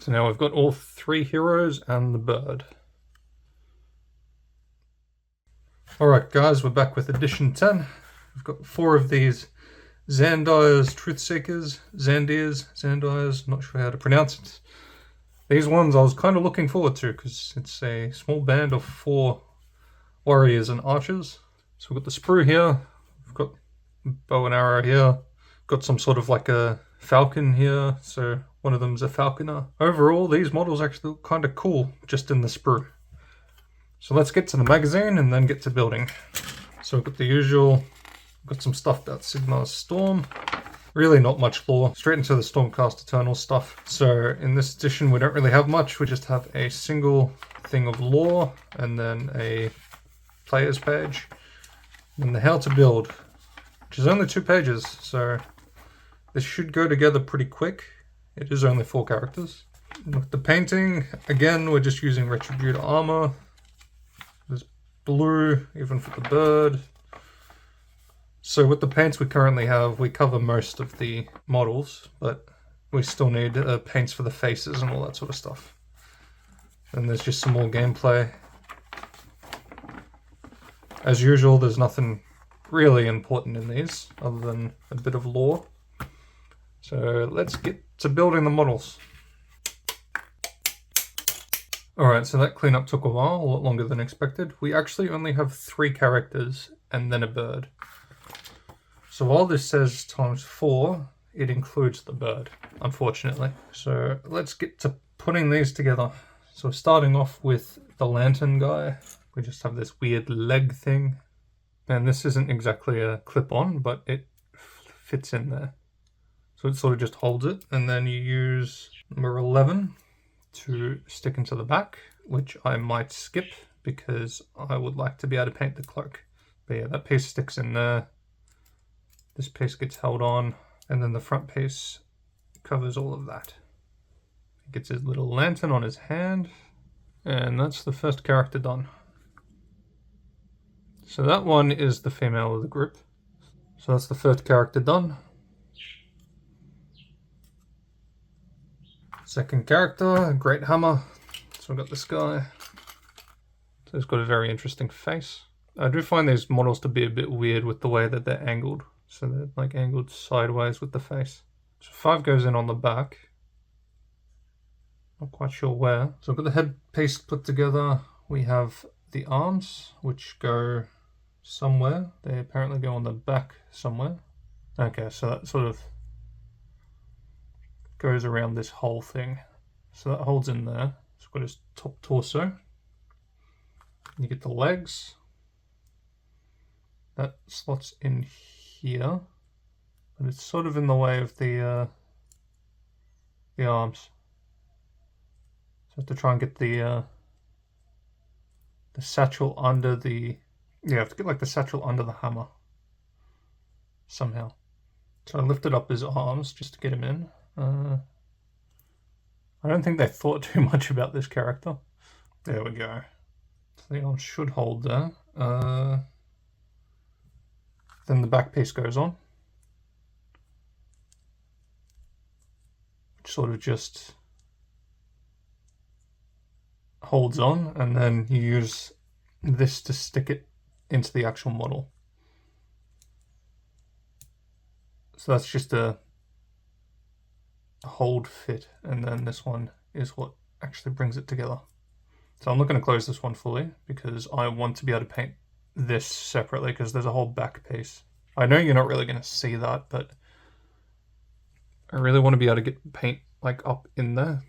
So now we've got all 3 heroes and the bird. Alright guys, we're back with edition 10. We've got 4 of these Xandire's Truthseekers, Xandires, not sure how to pronounce it. These ones I was kind of looking forward to because it's a small band of 4 warriors and archers. So we've got the sprue here, we've got bow and arrow here, got some sort of like a falcon here, so one of them's a falconer. Overall, these models actually look kind of cool just in the sprue. So let's get to the magazine and then get to building. So we've got the usual, got some stuff about Sigmar's Storm. Really not much lore, straight into the Stormcast Eternal stuff. So in this edition we don't really have much, we just have a single thing of lore and then a player's page. And the how to build, which is only 2 pages, so this should go together pretty quick. It is only 4 characters. With the painting, again we're just using Retributor armor. There's blue, even for the bird. So with the paints we currently have, we cover most of the models, but we still need paints for the faces and all that sort of stuff. And there's just some more gameplay. As usual, there's nothing really important in these, other than a bit of lore. So let's get to building the models. Alright, so that cleanup took a while, a lot longer than expected. We actually only have 3 characters and then a bird. So while this says ×4, it includes the bird, unfortunately. So let's get to putting these together. So starting off with the lantern guy, we just have this weird leg thing. And this isn't exactly a clip-on, but it fits in there. So it sort of just holds it, and then you use number 11 to stick into the back, which I might skip because I would like to be able to paint the cloak. But yeah, that piece sticks in there. This piece gets held on, and then the front piece covers all of that. He gets his little lantern on his hand, and that's the first character done. So that one is the female of the group. So that's the first character done. Second character, Great Hammer. So we've got this guy. So he's got a very interesting face. I do find these models to be a bit weird with the way that they're angled. So they're like angled sideways with the face. So 5 goes in on the back. Not quite sure where. So I've got the head piece put together. We have the arms, which go somewhere. They apparently go on the back somewhere. Okay, so that sort of goes around this whole thing. So that holds in there. So we've got his top torso. You get the legs. That slots in here. But it's sort of in the way of the arms. So I have to try and get the satchel under the... Yeah, I have to get like the satchel under the hammer. Somehow. So I lifted up his arms just to get him in. I don't think they thought too much about this character. There we go. So the arms should hold there. Then the back piece goes on. Which sort of just holds on, and then you use this to stick it into the actual model. So that's just a hold fit, and then this one is what actually brings it together. So I'm not going to close this one fully because I want to be able to paint this separately because there's a whole back piece. I know you're not really going to see that, but I really want to be able to get paint like up in there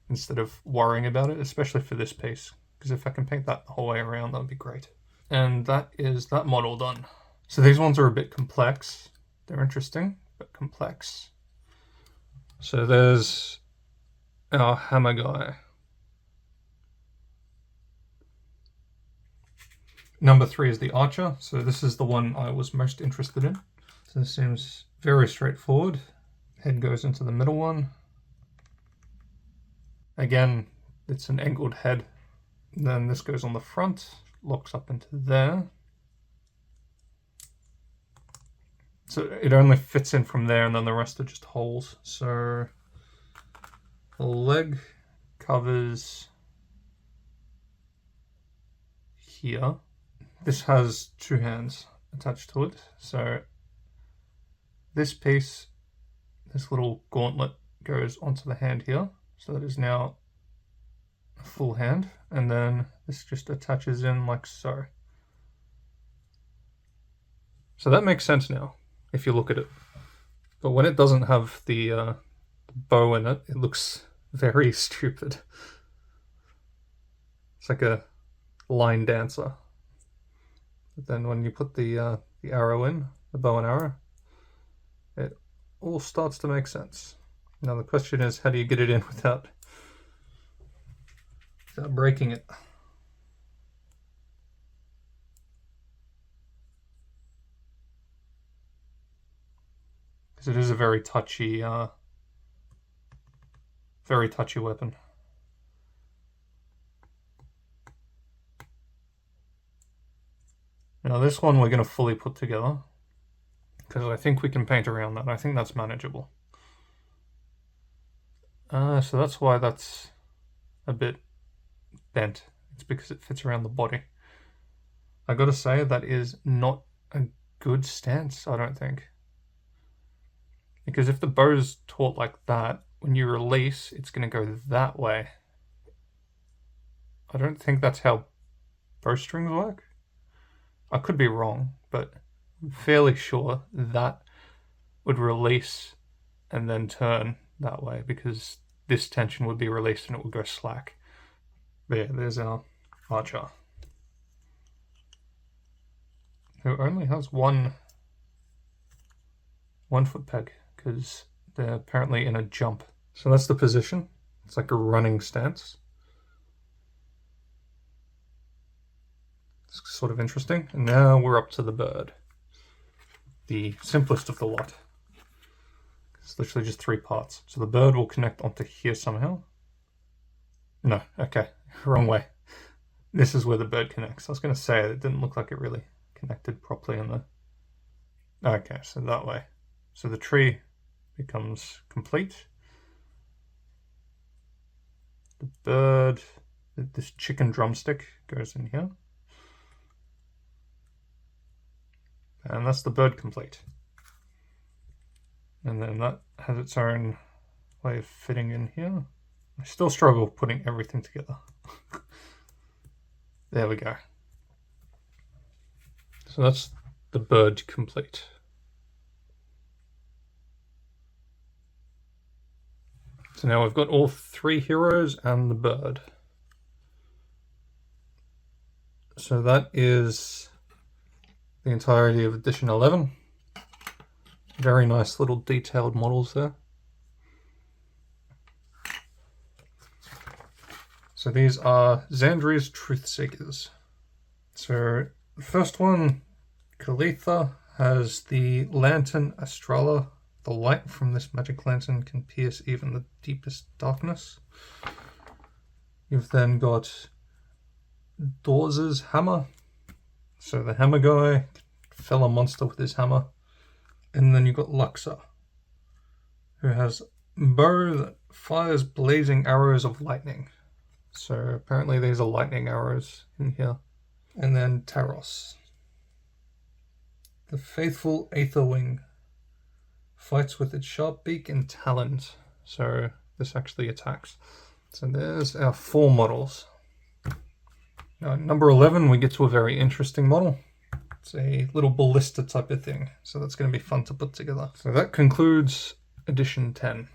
instead of worrying about it, especially for this piece, because if I can paint that the whole way around, that would be great. And that is that model done. So these ones are a bit complex. They're interesting, but complex. So there's our hammer guy. Number 3 is the archer. So this is the one I was most interested in. So this seems very straightforward. Head goes into the middle one. Again, it's an angled head. Then this goes on the front, locks up into there. So it only fits in from there, and then the rest are just holes. So The leg covers here. This has two hands attached to it, so this piece, this little gauntlet, goes onto the hand here, so that is now a full hand, and then this just attaches in like so. So that makes sense now, if you look at it. But when it doesn't have the bow in it, it looks very stupid. It's like a line dancer. But then when you put the arrow in, the bow and arrow, it all starts to make sense. Now the question is, how do you get it in without breaking it? Because it is a very touchy weapon. Now this one we're going to fully put together, because I think we can paint around that. I think that's manageable. So that's why that's a bit bent. It's because it fits around the body. I gotta say, that is not a good stance, I don't think. Because if the bow's taut like that, when you release, it's going to go that way. I don't think that's how bowstrings work. I could be wrong, but I'm fairly sure that would release and then turn that way, because this tension would be released and it would go slack. But yeah, there's our archer, who only has one foot peg, because they're apparently in a jump. So that's the position. It's like a running stance. It's sort of interesting. And now we're up to the bird. The simplest of the lot. It's literally just 3 parts. So the bird will connect onto here somehow. No, okay, wrong way. This is where the bird connects. I was going to say it didn't look like it really connected properly in the... Okay, so that way. So the tree becomes complete. The bird, this chicken drumstick goes in here. And that's the bird complete. And then that has its own way of fitting in here. I still struggle putting everything together. There we go. So that's the bird complete. So now we've got all 3 heroes and the bird. So that is the entirety of edition 11. Very nice little detailed models there. So these are Xandire's Truthseekers. So the first one, Kalitha, has the Lantern Astrala. The light from this magic lantern can pierce even the deepest darkness. You've then got Dawes' hammer. So the hammer guy fell a monster with his hammer. And then you've got Luxa, who has a bow that fires blazing arrows of lightning. So apparently these are lightning arrows in here. And then Taros, the faithful Aetherwing, fights with its sharp beak and talons. So this actually attacks. So there's our 4 models. Now at number 11 we get to a very interesting model. It's a little ballista type of thing. So that's going to be fun to put together. So that concludes edition 10.